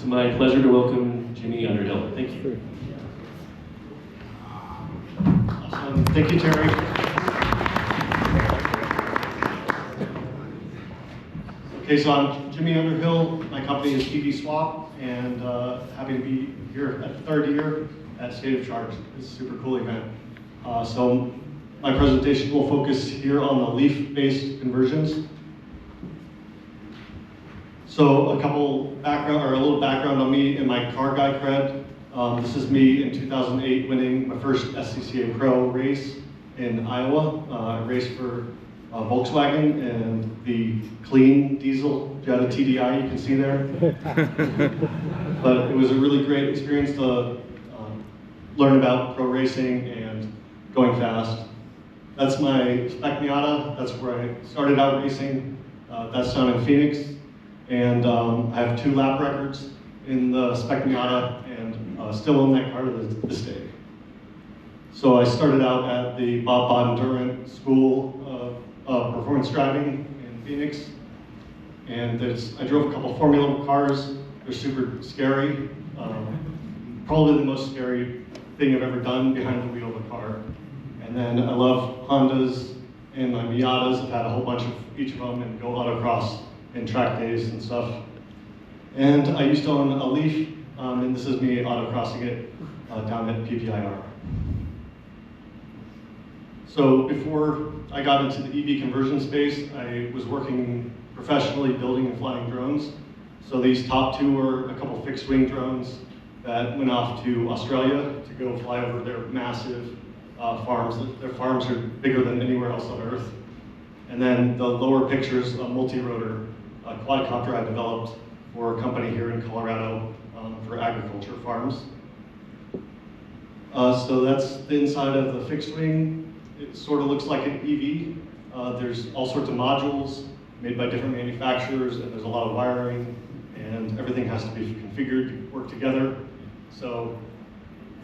my pleasure to welcome Jimmy Underhill. Thank you. Awesome. Thank you, Terry. Okay, so I'm Jimmy Underhill. My company is EVSwap, and happy to be here at the third year at State of Charge. It's a super cool event. So my presentation will focus here on the LEAF-based conversions. So a little background on me and my car guy cred. This is me in 2008 winning my first SCCA Pro race in Iowa. I raced for Volkswagen and the clean diesel Jetta TDI you can see there. But it was a really great experience to learn about pro racing and going fast. That's my spec Miata. That's where I started out racing. That's down in Phoenix. And I have 2 lap records in the spec Miata and still own that car to this day. So I started out at the Bob Bondurant School of Performance Driving in Phoenix. And I drove a couple Formula 1 cars. They're super scary. Probably the most scary thing I've ever done behind the wheel of a car. And then I love Hondas and my Miatas. I've had a whole bunch of each of them and go autocross and track days and stuff. And I used to own a LEAF, and this is me autocrossing it down at PPIR. So before I got into the EV conversion space, I was working professionally building and flying drones. So these top 2 were a couple fixed wing drones that went off to Australia to go fly over their massive farms. Their farms are bigger than anywhere else on Earth. And then the lower pictures, a multi-rotor quadcopter I developed for a company here in Colorado for agriculture farms. So that's the inside of the fixed wing. It sort of looks like an EV. There's all sorts of modules made by different manufacturers, and there's a lot of wiring, and everything has to be configured to work together. So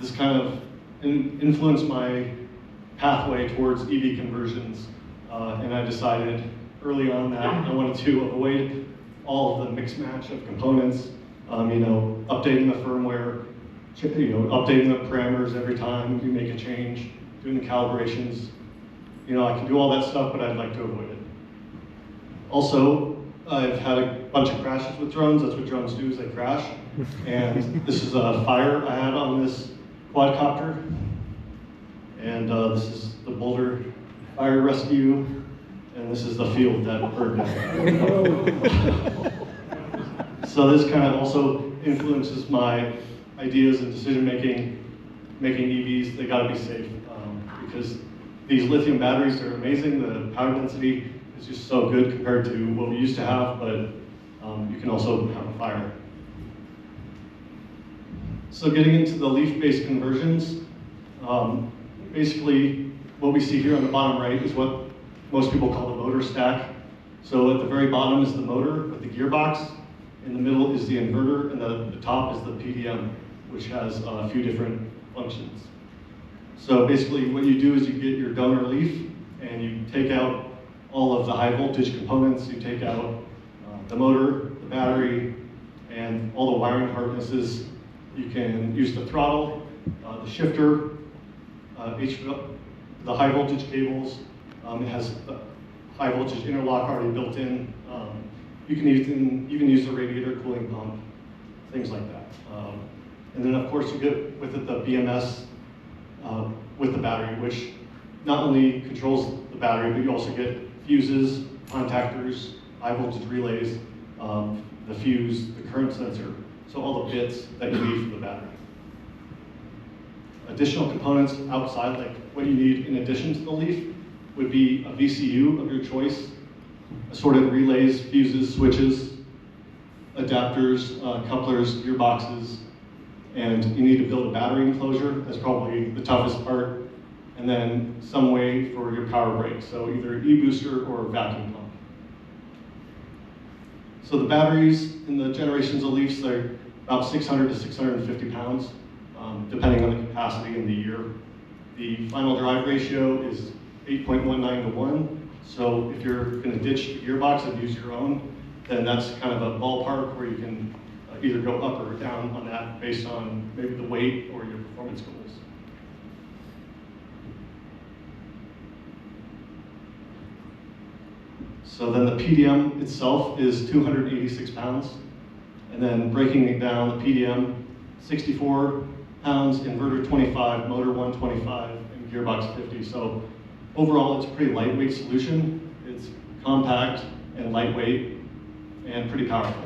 this kind of influenced my pathway towards EV conversions, and I decided early on that I wanted to avoid all of the mix match of components, updating the firmware, updating the parameters every time you make a change, doing the calibrations. I can do all that stuff, but I'd like to avoid it. Also, I've had a bunch of crashes with drones. That's what drones do, is they crash. And this is a fire I had on this quadcopter. And this is the Boulder Fire Rescue. And this is the field that burned down. So this kind of also influences my ideas and decision making EVs. They gotta be safe, because these lithium batteries are amazing. The power density is just so good compared to what we used to have, but you can also have a fire. So getting into the LEAF-based conversions, basically what we see here on the bottom right is what most people call the motor stack. So at the very bottom is the motor with the gearbox, in the middle is the inverter, and the top is the PDM, which has a few different functions. So basically what you do is you get your donor LEAF, and you take out all of the high voltage components. You take out the motor, the battery, and all the wiring harnesses. You can use the throttle, the shifter, the high voltage cables. It has a high voltage interlock already built in. You can even use the radiator cooling pump, things like that. And then of course you get with it the BMS with the battery, which not only controls the battery, but you also get fuses, contactors, high voltage relays, the fuse, the current sensor, so all the bits that you need for the battery. Additional components outside, like what you need in addition to the LEAF, would be a VCU of your choice, assorted relays, fuses, switches, adapters, couplers, gearboxes, and you need to build a battery enclosure. That's probably the toughest part. And then some way for your power brake, so either e-booster or vacuum pump. So the batteries in the generations of LEAFs, they're about 600 to 650 pounds, depending on the capacity in the year. The final drive ratio is 8.19 to 1. So if you're going to ditch the gearbox and use your own, then that's kind of a ballpark where you can either go up or down on that based on maybe the weight or your performance goals. So then the PDM itself is 286 pounds. And then breaking it down, the PDM, 64 pounds, inverter 25, motor 125, and gearbox 50. So overall, it's a pretty lightweight solution. It's compact and lightweight and pretty powerful.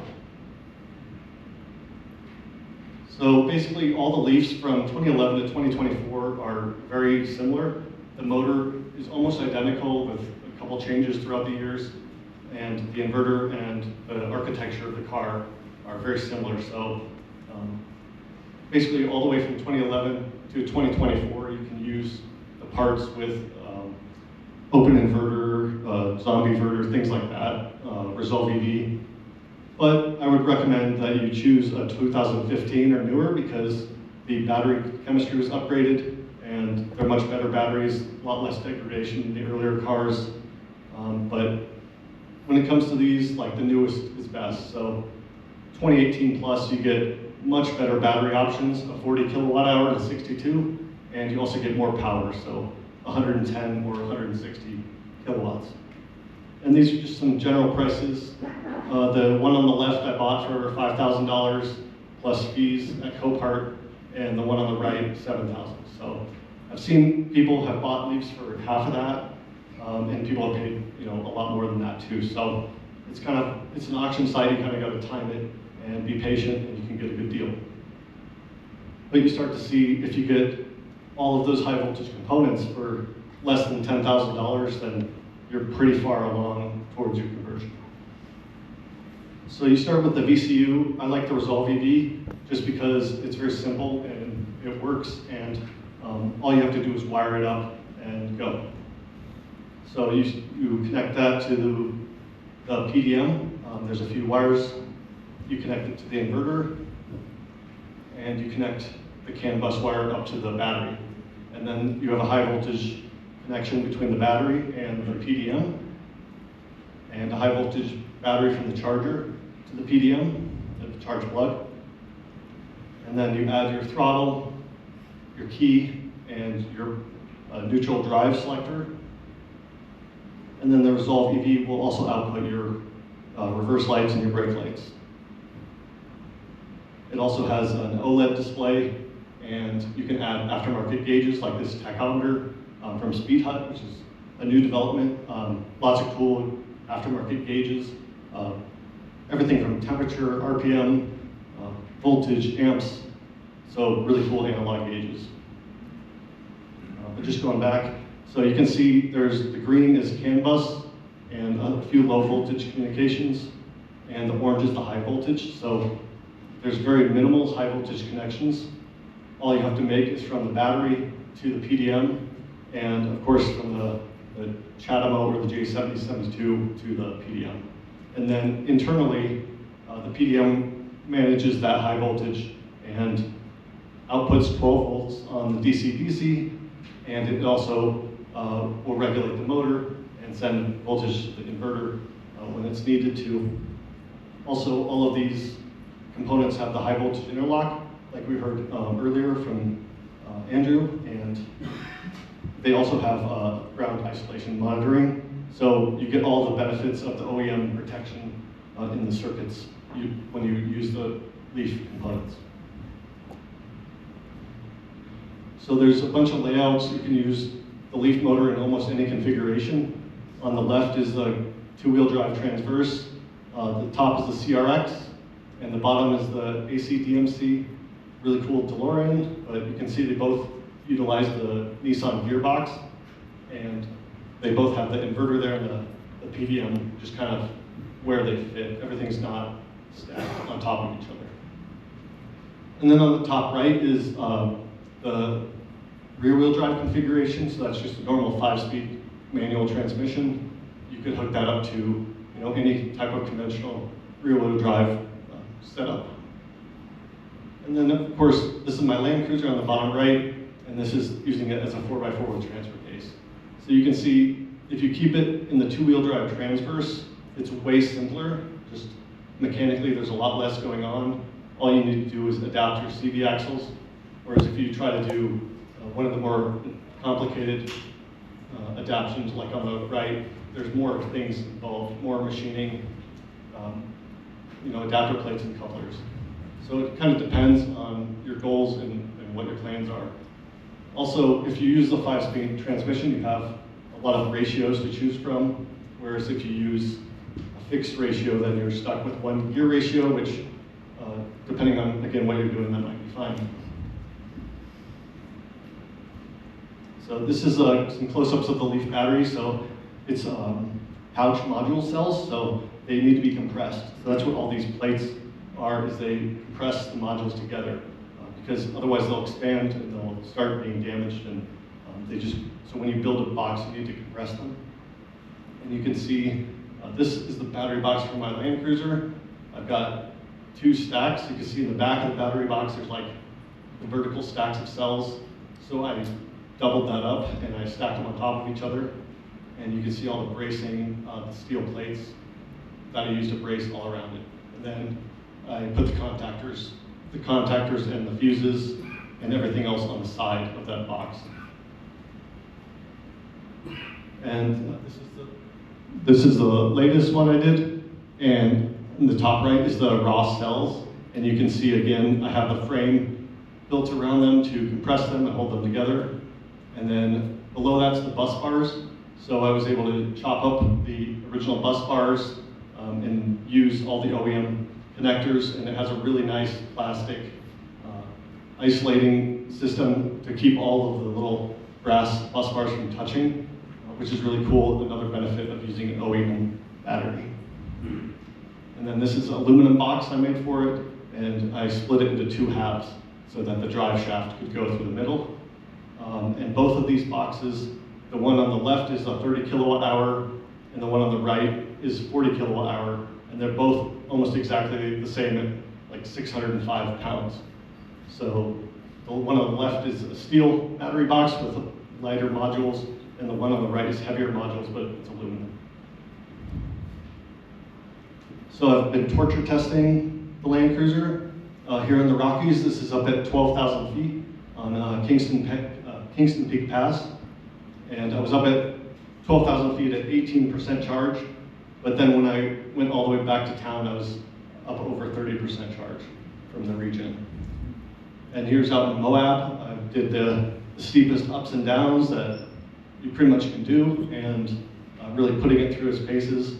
So basically, all the Leafs from 2011 to 2024 are very similar. The motor is almost identical with a couple changes throughout the years, and the inverter and the architecture of the car are very similar. So basically, all the way from 2011 to 2024, you can use the parts with open inverter, zombie inverter, things like that, Resolve EV. But I would recommend that you choose a 2015 or newer because the battery chemistry was upgraded and they're much better batteries, a lot less degradation in the earlier cars. But when it comes to these, like the newest is best. So 2018 plus, you get much better battery options, a 40 kilowatt hour to 62, and you also get more power, so 110 or 160 kilowatts. And these are just some general prices. The one on the left I bought for $5,000 plus fees at Copart, and the one on the right, $7,000. So I've seen people have bought Leafs for half of that, and people have paid a lot more than that too. So it's an auction site. You kind of got to time it and be patient, and you can get a good deal. But you start to see if you get all of those high voltage components for less than $10,000, then you're pretty far along towards your conversion. So you start with the VCU. I like the Resolve EV just because it's very simple and it works, and all you have to do is wire it up and go. So you connect that to the PDM. There's a few wires. You connect it to the inverter, and you connect the CAN bus wire up to the battery. And then you have a high voltage connection between the battery and the PDM, and a high voltage battery from the charger to the PDM, the charge plug. And then you add your throttle, your key, and your neutral drive selector. And then the Resolve EV will also output your reverse lights and your brake lights. It also has an OLED display, and you can add aftermarket gauges like this tachometer from Speed Hut, which is a new development. Lots of cool aftermarket gauges. Everything from temperature, RPM, voltage, amps. So really cool analog gauges. But just going back, so you can see the green is CAN bus and a few low voltage communications, and the orange is the high voltage. So there's very minimal high voltage connections. All you have to make is from the battery to the PDM, and of course from the CHAdeMO or the J7072 to the PDM. And then internally, the PDM manages that high voltage and outputs 12 volts on the DC-DC, and it also will regulate the motor and send voltage to the inverter when it's needed to. Also, all of these components have the high voltage interlock, like we heard earlier from Andrew, and they also have ground isolation monitoring. So you get all the benefits of the OEM protection in the circuits when you use the Leaf components. So there's a bunch of layouts. You can use the Leaf motor in almost any configuration. On the left is the two-wheel drive transverse. The top is the CRX, and the bottom is the AC/DMC. Really cool DeLorean, but you can see they both utilize the Nissan gearbox, and they both have the inverter there and the PDM just kind of where they fit. Everything's not stacked on top of each other. And then on the top right is the rear-wheel drive configuration. So that's just a normal 5-speed manual transmission. You could hook that up to any type of conventional rear-wheel drive setup. And then of course, this is my Land Cruiser on the bottom right, and this is using it as a 4x4 transfer case. So you can see if you keep it in the two-wheel drive transverse, it's way simpler. Just mechanically, there's a lot less going on. all you need to do is adapt your CV axles. Whereas if you try to do one of the more complicated adaptions, like on the right, there's more things involved, more machining, adapter plates and couplers. So it kind of depends on your goals and what your plans are. Also, if you use the 5-speed transmission, you have a lot of ratios to choose from, whereas if you use a fixed ratio, then you're stuck with one gear ratio, which, depending on, again, what you're doing, that might be fine. So this is some close-ups of the LEAF battery. So it's pouch module cells, so they need to be compressed. So that's what all these plates are, is they compress the modules together, because otherwise they'll expand and they'll start being damaged, and so when you build a box, you need to compress them. And you can see, this is the battery box for my Land Cruiser. I've got 2 stacks. You can see in the back of the battery box, there's like the vertical stacks of cells. So I doubled that up and I stacked them on top of each other. And you can see all the bracing, the steel plates that I used to brace all around it. And then I put the contactors and the fuses and everything else on the side of that box. And this is the latest one I did. And in the top right is the raw cells. And you can see again, I have the frame built around them to compress them and hold them together. And then below that's the bus bars. So I was able to chop up the original bus bars and use all the OEM connectors, and it has a really nice plastic isolating system to keep all of the little brass bus bars from touching, which is really cool, another benefit of using an OEM battery. And then this is an aluminum box I made for it, and I split it into 2 halves so that the drive shaft could go through the middle. And both of these boxes, the one on the left is a 30 kilowatt hour, and the one on the right is 40 kilowatt hour, and they're both almost exactly the same at like 605 pounds. So the one on the left is a steel battery box with lighter modules, and the one on the right is heavier modules, but it's aluminum. So I've been torture testing the Land Cruiser here in the Rockies. This is up at 12,000 feet on Kingston Peak Pass. And I was up at 12,000 feet at 18% charge, but then when I went all the way back to town, I was up over 30% charge from the region. And here's out in Moab. I did the steepest ups and downs that you pretty much can do, and really putting it through its paces.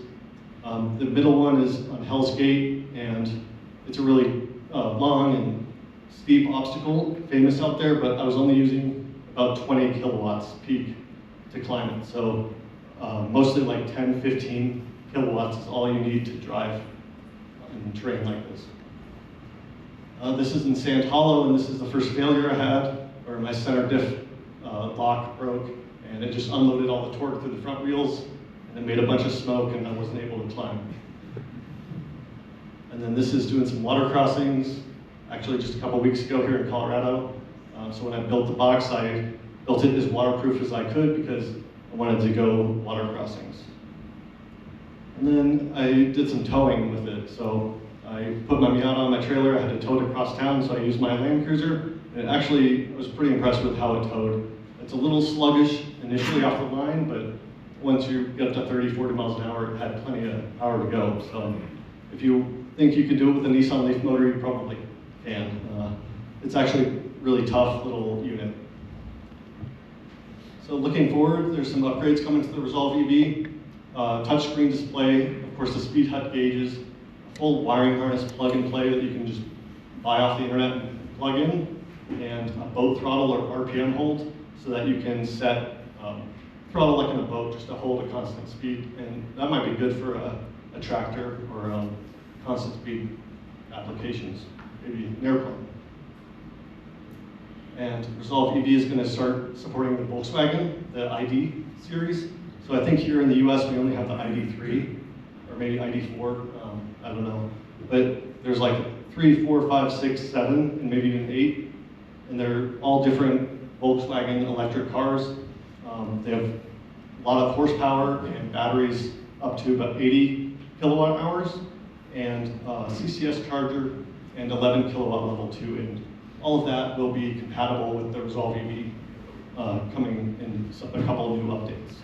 The middle one is on Hell's Gate, and it's a really long and steep obstacle, famous out there, but I was only using about 20 kilowatts peak to climb it. So mostly like 10, 15 kilowatts is all you need to drive in terrain like this. This is in Sand Hollow, and this is the first failure I had, where my center diff lock broke, and it just unloaded all the torque through the front wheels, and it made a bunch of smoke, and I wasn't able to climb. And then this is doing some water crossings, actually just a couple weeks ago here in Colorado. So when I built the box, I built it as waterproof as I could because I wanted to go water crossings. And then I did some towing with it. So I put my Miata on my trailer, I had to tow it across town, so I used my Land Cruiser. And actually, I was pretty impressed with how it towed. It's a little sluggish initially off the line, but once you get up to 30, 40 miles an hour, it had plenty of power to go. So if you think you could do it with a Nissan Leaf motor, you probably can. It's actually really tough little unit. So looking forward, there's some upgrades coming to the Resolve EV. Touchscreen display, of course the speed hut gauges, a full wiring harness plug and play that you can just buy off the internet and plug in, and a boat throttle or RPM hold so that you can set throttle like in a boat just to hold a constant speed, and that might be good for a tractor or constant speed applications, maybe an airplane. And Resolve EV is going to start supporting the Volkswagen, the ID series. So I think here in the US we only have the ID.3 or maybe ID.4, I don't know. But there's like 3, 4, 5, 6, 7, and maybe even 8. And they're all different Volkswagen electric cars. They have a lot of horsepower and batteries up to about 80 kilowatt hours, and CCS charger and 11 kilowatt level 2, and all of that will be compatible with the Resolve EV coming in a couple of new updates.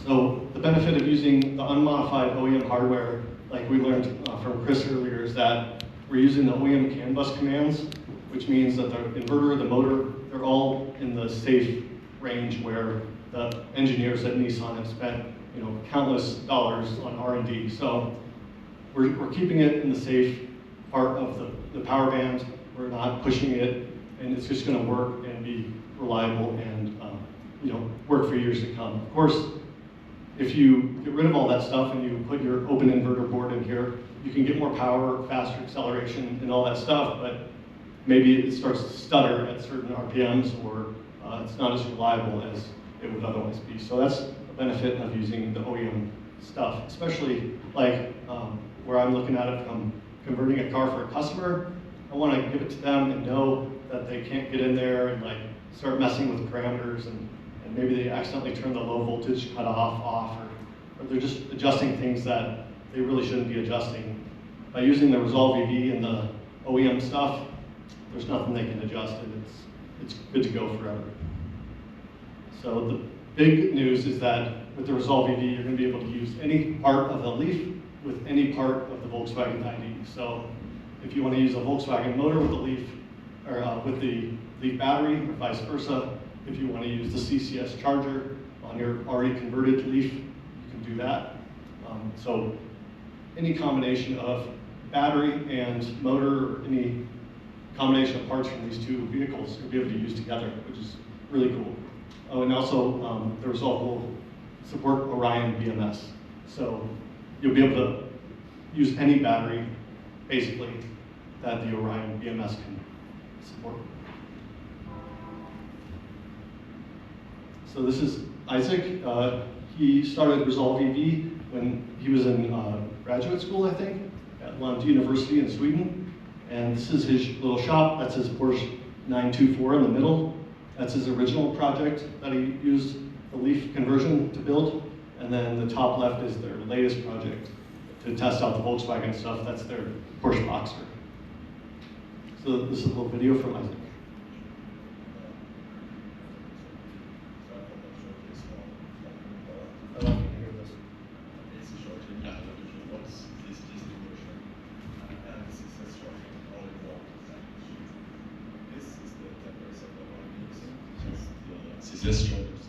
So the benefit of using the unmodified OEM hardware, like we learned from Chris earlier, is that we're using the OEM CAN bus commands, which means that the inverter, the motor, they're all in the safe range where the engineers at Nissan have spent countless dollars on R&D. So we're keeping it in the safe part of the power band. We're not pushing it, and it's just going to work and be reliable and work for years to come. Of course, if you get rid of all that stuff and you put your open inverter board in here, you can get more power, faster acceleration, and all that stuff, but maybe it starts to stutter at certain RPMs, or it's not as reliable as it would otherwise be. So that's a benefit of using the OEM stuff, especially like where I'm looking at it from converting a car for a customer. I want to give it to them and know that they can't get in there and like start messing with parameters, and maybe they accidentally turn the low voltage cutoff off, or they're just adjusting things that they really shouldn't be adjusting. By using the Resolve EV and the OEM stuff, there's nothing they can adjust, and it's good to go forever. So the big news is that with the Resolve EV, you're going to be able to use any part of the LEAF with any part of the Volkswagen ID. So if you want to use a Volkswagen motor with the LEAF, or with the LEAF battery, or vice versa, if you want to use the CCS charger on your already converted LEAF, you can do that. So any combination of battery and motor, or any combination of parts from these two vehicles, you'll be able to use together, which is really cool. Oh, and also the Resolve will support Orion BMS. So you'll be able to use any battery, basically, that the Orion BMS can support. So this is Isak. He started Resolve EV when he was in graduate school, I think, at Lund University in Sweden. And this is his little shop. That's his Porsche 924 in the middle. That's his original project that he used the LEAF conversion to build. And then the top left is their latest project to test out the Volkswagen stuff. That's their Porsche Boxer. So this is a little video from Isak. I don't know if you can hear this. CCS chargers.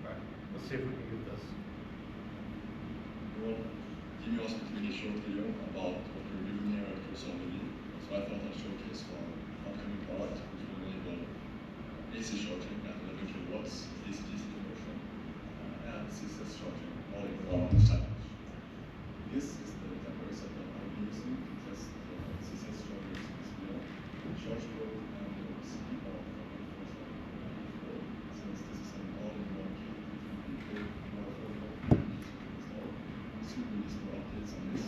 Right. Let's see if we can get this. Well, Jimmy also made a short video about what we're doing here at Resolve EV. So I thought I'd showcase our upcoming product, which will enable AC charging at 11 kilowatts, DC-DC conversion, and CCS charging all in one package. This is the temporary setup I'm using to test the CCS chargers charge probe and the receipt of since this is an all-in-one kit, it will be more affordable and easier to install. Soon release more updates on this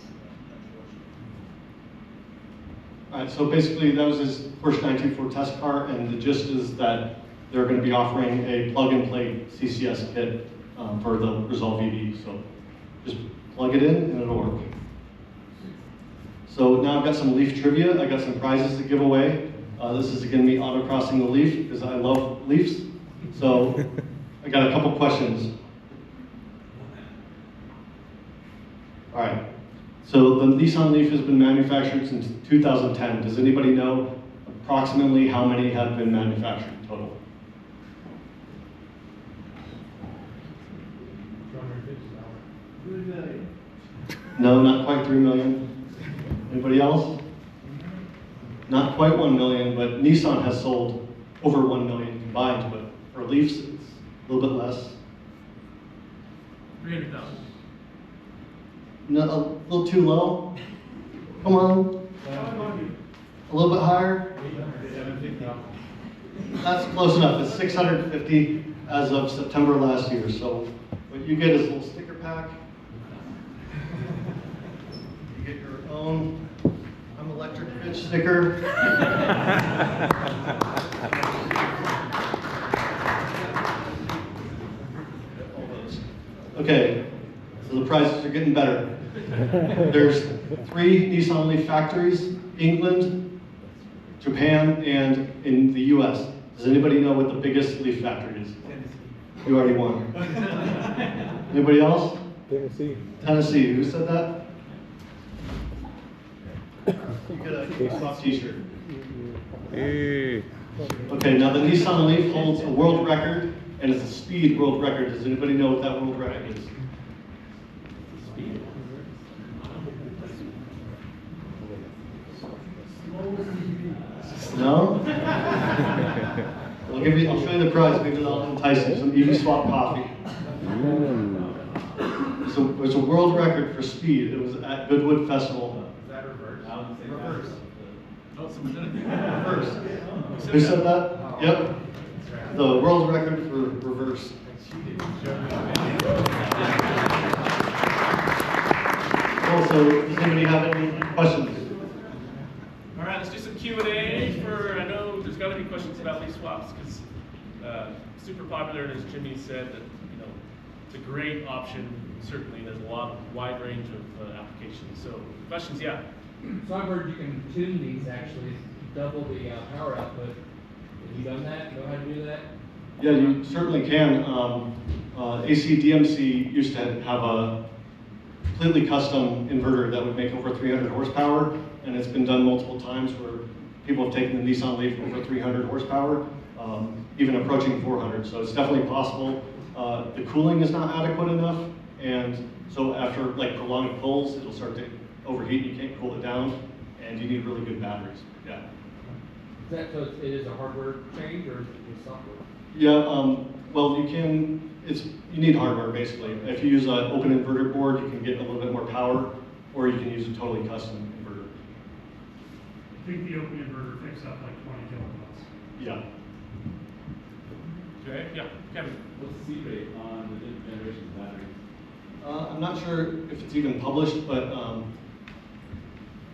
All right, so basically that was his Porsche 924 test car, and the gist is that they're going to be offering a plug-and-play CCS kit for the Resolve EV. So just plug it in and it'll work. So now I've got some LEAF trivia. I got some prizes to give away. This is going to be autocrossing the LEAF because I love LEAFs. So I got a couple questions. All right. So the Nissan LEAF has been manufactured since 2010. Does anybody know approximately how many have been manufactured total? No, not quite 3 million. Anybody else? Not quite 1 million, but Nissan has sold over 1 million combined, but for LEAFs, it's a little bit less. 300,000. No, a little too low. Come on. A little bit higher. 750,000. That's close enough. It's 650 as of September last year. So what you get is a little sticker pack. You get your own I'm Electric Bitch sticker. Okay. prizes are getting better. There's 3 Nissan Leaf factories, England, Japan, and in the US. Does anybody know what the biggest Leaf factory is? You already won. Anybody else? Tennessee. Tennessee, who said that? You get a soft t-shirt. Hey. Okay, now the Nissan Leaf holds a world record, and it's a speed world record. Does anybody know what that world record is? Speed. No? I'll show you the prize, maybe that'll entice you, some EVSwap coffee. So it's a world record for speed. It was at Goodwood Festival. Is that reverse? Reverse. Oh, someone did it. Reverse. Who said that? Yep. The world record for reverse. Also, does anybody have any questions? All right, let's do some Q&A for, I know there's got to be questions about leaf swaps because super popular, and as Jimmy said, that it's a great option. Certainly, there's a wide range of applications. So, questions, yeah. So I've heard you can tune these actually, double the power output. Have you done that? Know how to do that? Yeah, you certainly can. AC/DMC used to have a completely custom inverter that would make over 300 horsepower, and it's been done multiple times where people have taken the Nissan Leaf over 300 horsepower, even approaching 400. So it's definitely possible. The cooling is not adequate enough, and so after like prolonged pulls, it'll start to overheat. You can't cool it down, and you need really good batteries. Yeah. Is that so? It is a hardware change or is it software? Yeah. Well, you need hardware basically. If you use an open inverter board, you can get a little bit more power, or you can use a totally custom inverter. I think the open inverter picks up like 20 kilowatts. Yeah. Okay, yeah, Kevin. What's the C rate on the different generations of batteries? I'm not sure if it's even published, but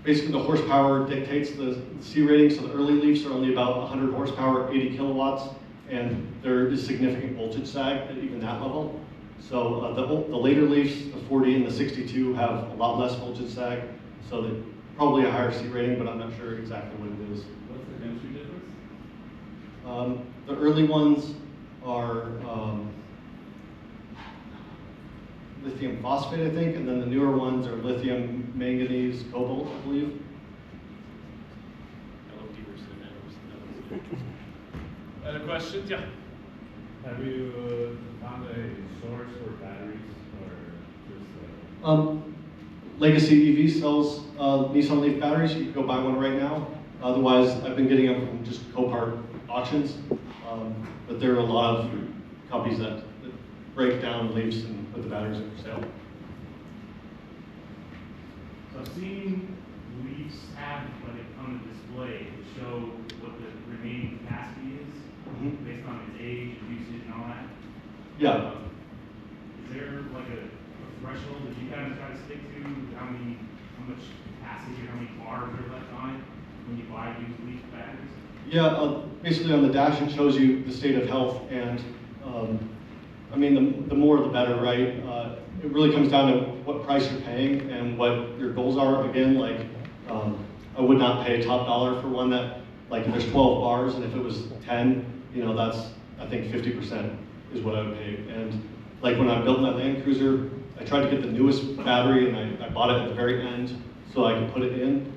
basically the horsepower dictates the C rating. So the early Leafs are only about 100 horsepower, 80 kilowatts, and there is significant voltage sag at even that level. So the later Leafs, the 40 and the 62, have a lot less voltage sag, so they're probably a higher C rating, but I'm not sure exactly what it is. What's the chemistry difference? The early ones are lithium phosphate, I think, and then the newer ones are lithium, manganese, cobalt, I believe. Other questions? Yeah. Have you found a source for batteries or just? Legacy EV sells Nissan Leaf batteries. You can go buy one right now. Otherwise, I've been getting them from just Copart auctions. But there are a lot of companies that break down Leafs and put the batteries in for sale. So I've seen Leafs have like on the display to show what the remaining capacity is based on its age and usage and all that. Yeah. Is there like a threshold that you kind of try to stick to? How much capacity or how many bars are left on it when you buy used Leaf batteries? Yeah, basically on the dash it shows you the state of health, and I mean the more the better, right? It really comes down to what price you're paying and what your goals are. Again, like I would not pay top dollar for one that, like if there's 12 bars and if it was 10, that's I think 50% is what I would pay. And like when I built my Land Cruiser, I tried to get the newest battery, and I bought it at the very end so I could put it in.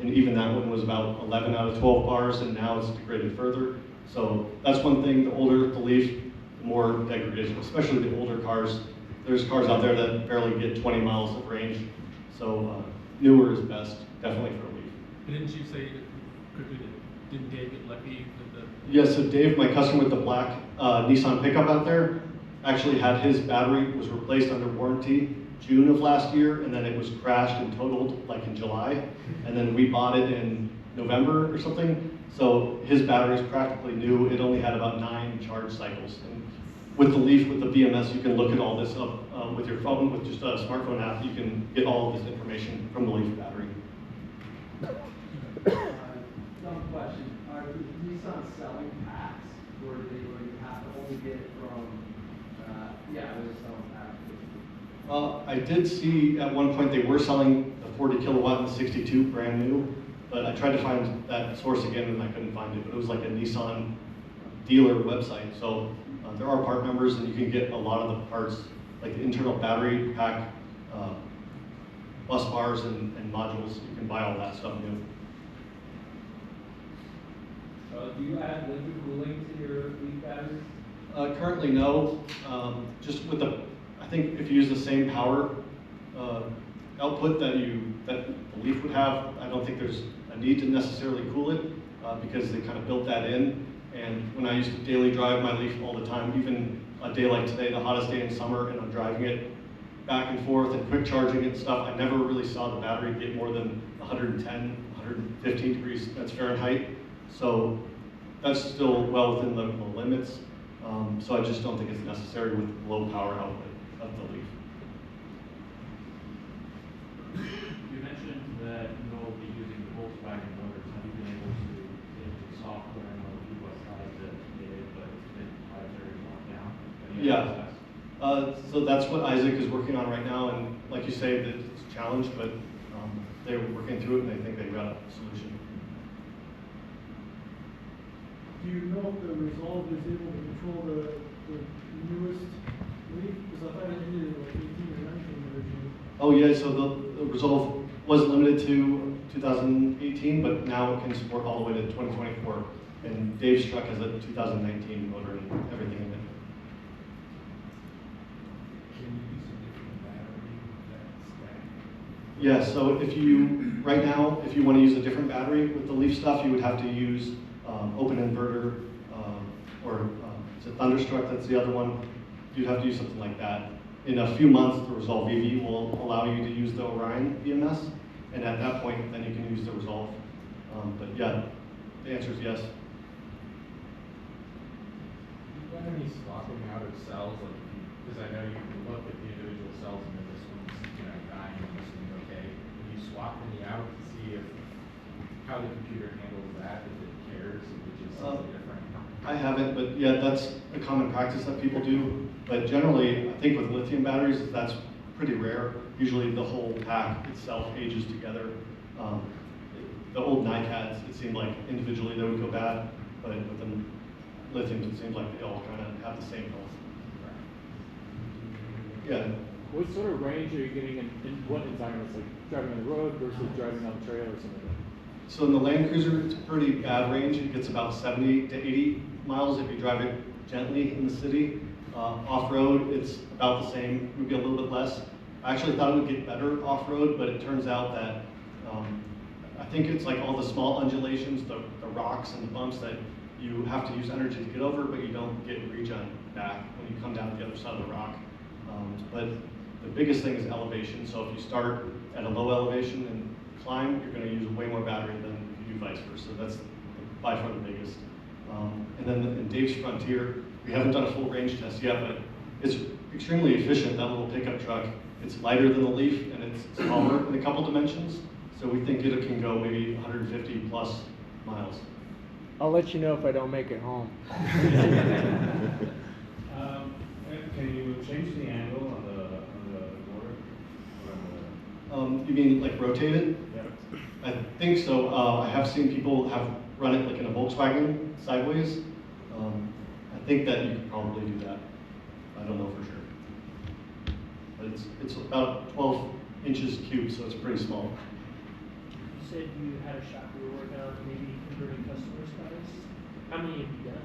And even that one was about 11 out of 12 bars, and now it's degraded further. So that's one thing. The older the Leaf, the more degradation, especially the older cars. There's cars out there that barely get 20 miles of range. So newer is best, definitely for a Leaf. Didn't you say quickly that didn't Dave get lucky with the? Yeah, so Dave, my customer with the black Nissan pickup out there, actually had his battery was replaced under warranty June of last year, and then it was crashed and totaled like in July, and then we bought it in November or something. So his battery is practically new. It only had about 9 charge cycles. And with the Leaf, with the BMS, you can look at all this up with your phone, with just a smartphone app. You can get all of this information from the Leaf battery. Dumb question. Are Nissan selling packs, or do you have to only get it from? Yeah, they're selling packs. I did see at one point they were selling the 40 kilowatt and the 62 brand new, but I tried to find that source again and I couldn't find it. But it was like a Nissan dealer website. So there are part numbers and you can get a lot of the parts, like the internal battery pack, bus bars and modules. You can buy all that stuff new. Do you add liquid cooling to your LEAF batteries? Currently, no. Just with the, I think if you use the same power output that the LEAF would have, I don't think there's a need to necessarily cool it because they kind of built that in. And when I used to daily drive my LEAF all the time, even a day like today, the hottest day in summer, and I'm driving it back and forth and quick charging it and stuff, I never really saw the battery get more than 110, 115 degrees, that's Fahrenheit. So that's still well within the limits. So I just don't think it's necessary with low power output of the LEAF. You mentioned that you'll be using the Volkswagen motors. Have you been able to get the software and all the what size that it, but it's been proprietary locked down? Yeah. So that's what Isak is working on right now, and like you say, that it's a challenge, but they're working through it and they think they've got a solution. Do you know if the Resolve is able to control the newest LEAF? Because I thought it needed like 18 or 19 version. Oh yeah, so the Resolve was limited to 2018, but now it can support all the way to 2024. And Dave's truck has a 2019 motor and everything in it. Can you use a different battery with that stack? Yeah, so if you, right now, if you want to use a different battery with the LEAF stuff, you would have to use open inverter, or is it Thunderstruck, that's the other one. You'd have to use something like that. In a few months, the Resolve EV will allow you to use the Orion BMS, and at that point, then you can use the Resolve. But yeah, the answer is yes. Do you got any swapping out of cells? Like, because I know you can look at the individual cells and this one's dying and this one's okay. When you swap any out to see if how the computer handles that, if it cares, which is something different. I haven't, but yeah, that's a common practice that people do. But generally, I think with lithium batteries, that's pretty rare. Usually the whole pack itself ages together. The old NiCads, it seemed like individually they would go bad, but with the lithiums, it seems like they all kind of have the same health. Yeah. What sort of range are you getting in what environments, like driving on the road versus driving on the trail or something like that? So in the Land Cruiser, it's a pretty bad range. It gets about 70 to 80 miles if you drive it gently in the city. Off-road, it's about the same, maybe a little bit less. I actually thought it would get better off-road, but it turns out that I think it's like all the small undulations, the rocks and the bumps that you have to use energy to get over, but you don't get regen back when you come down the other side of the rock. But the biggest thing is elevation. So if you start at a low elevation and climb, you're going to use way more battery than if you do vice versa. That's by far the biggest. And then in Dave's Frontier, we haven't done a full range test yet, but it's extremely efficient, that little pickup truck. It's lighter than the LEAF, and it's smaller in a couple dimensions. So we think it can go maybe 150 plus miles. I'll let you know if I don't make it home. Can you change the angle on the motor? You mean like rotate it? Yeah. I think so. I have seen people have run it like in a Volkswagen sideways. I think that you could probably do that. I don't know for sure. But it's about 12 inches cubed, so it's pretty small. You said you had a shop you were working on, maybe converting customers' cars. How many have you done?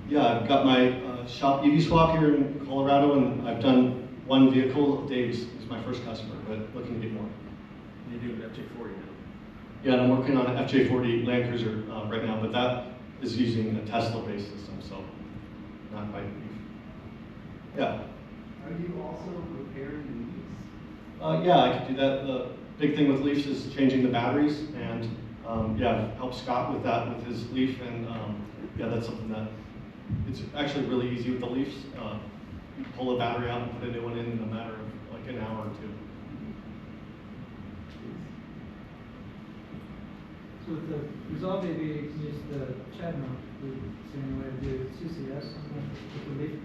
Yeah, I've got my shop EVSwap here in Colorado, and I've done one vehicle. Dave's is my first customer, but looking to get more. You do an FJ40 now. Yeah, and I'm working on an FJ40 Land Cruiser right now, but that is using a Tesla-based system, so not quite EV. Yeah. Are you also repairing leaves? Yeah, I could do that. The big thing with LEAFs is changing the batteries, and yeah, I've helped Scott with that with his LEAF, and yeah, that's something that it's actually really easy with the LEAFs. You pull a battery out and put a new one in a matter of like an hour or two. So with the Resolve AV, you can use the Chad mount the same way to do CCS with the LEAF.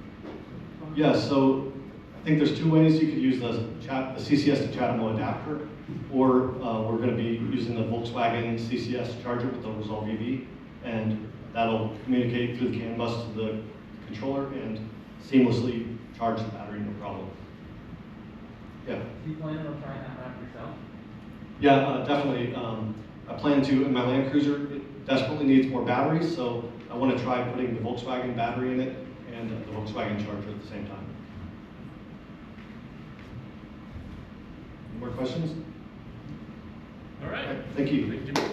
Yeah, so I think there's two ways. You could use the CCS to CHAdeMO adapter, or we're going to be using the Volkswagen CCS charger with the Resolve EV, and that'll communicate through the CAN bus to the controller and seamlessly charge the battery, no problem. Yeah. Do you plan on trying that map yourself? Yeah, definitely. I plan to, in my Land Cruiser, it desperately needs more batteries, so I want to try putting the Volkswagen battery in it and the Volkswagen charger at the same time. More questions? All right. Thank you. Thank you, Jimmy.